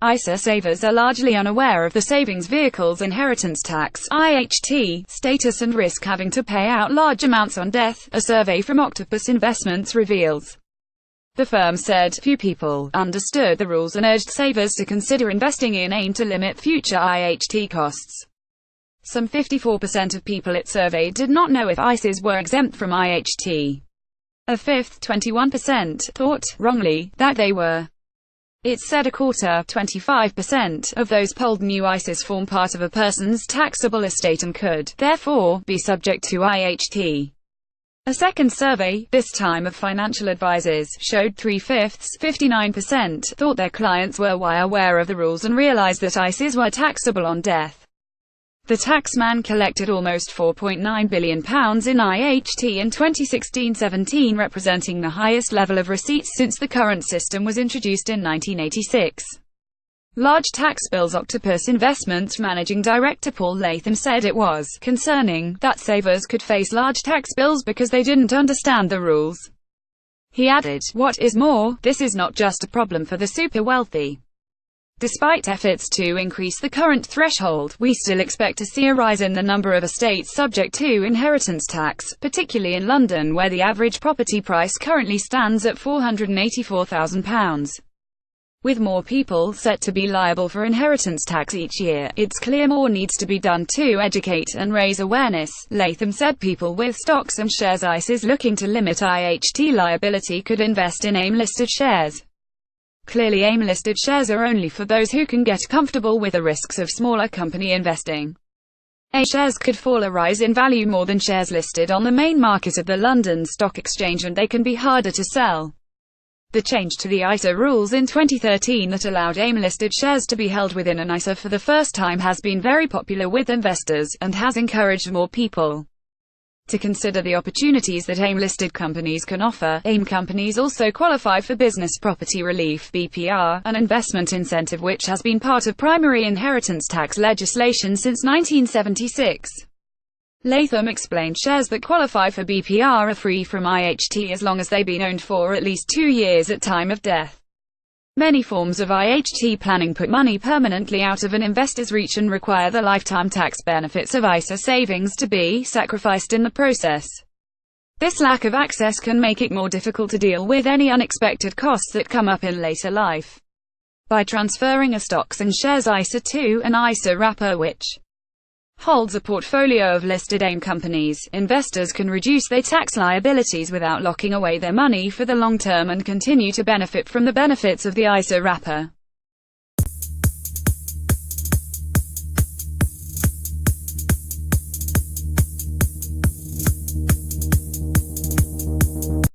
ISA savers are largely unaware of the savings vehicle's inheritance tax (IHT) status and risk having to pay out large amounts on death, a survey from Octopus Investments reveals. The firm said few people understood the rules and urged savers to consider investing in AIM to limit future IHT costs. Some 54% of people it surveyed did not know if ISAs were exempt from IHT. A fifth, 21%, thought, wrongly, that they were. It said a quarter, 25%, of those polled knew ISAs form part of a person's taxable estate and could, therefore, be subject to IHT. A second survey, this time of financial advisors, showed 3/5, 59%, thought their clients were aware of the rules and realized that ISAs were taxable on death. The taxman collected almost £4.9 billion in IHT in 2016-17, representing the highest level of receipts since the current system was introduced in 1986. Large tax bills. Octopus Investments managing director Paul Latham said it was concerning that savers could face large tax bills because they didn't understand the rules. He added, "What is more, this is not just a problem for the super wealthy. Despite efforts to increase the current threshold, we still expect to see a rise in the number of estates subject to inheritance tax, particularly in London where the average property price currently stands at £484,000. With more people set to be liable for inheritance tax each year, it's clear more needs to be done to educate and raise awareness." Latham said people with stocks and shares ISAs looking to limit IHT liability could invest in AIM-listed shares. Clearly, AIM-listed shares are only for those who can get comfortable with the risks of smaller company investing. A shares could fall or rise in value more than shares listed on the main market of the London Stock Exchange, and they can be harder to sell. The change to the ISA rules in 2013 that allowed AIM-listed shares to be held within an ISA for the first time has been very popular with investors, and has encouraged more people to consider the opportunities that AIM-listed companies can offer. AIM companies also qualify for Business Property Relief (BPR), an investment incentive which has been part of primary inheritance tax legislation since 1976. Latham explained shares that qualify for BPR are free from IHT as long as they've been owned for at least 2 years at time of death. Many forms of IHT planning put money permanently out of an investor's reach and require the lifetime tax benefits of ISA savings to be sacrificed in the process. This lack of access can make it more difficult to deal with any unexpected costs that come up in later life. By transferring a stocks and shares ISA to an ISA wrapper which holds a portfolio of listed AIM companies, investors can reduce their tax liabilities without locking away their money for the long term and continue to benefit from the benefits of the ISA wrapper.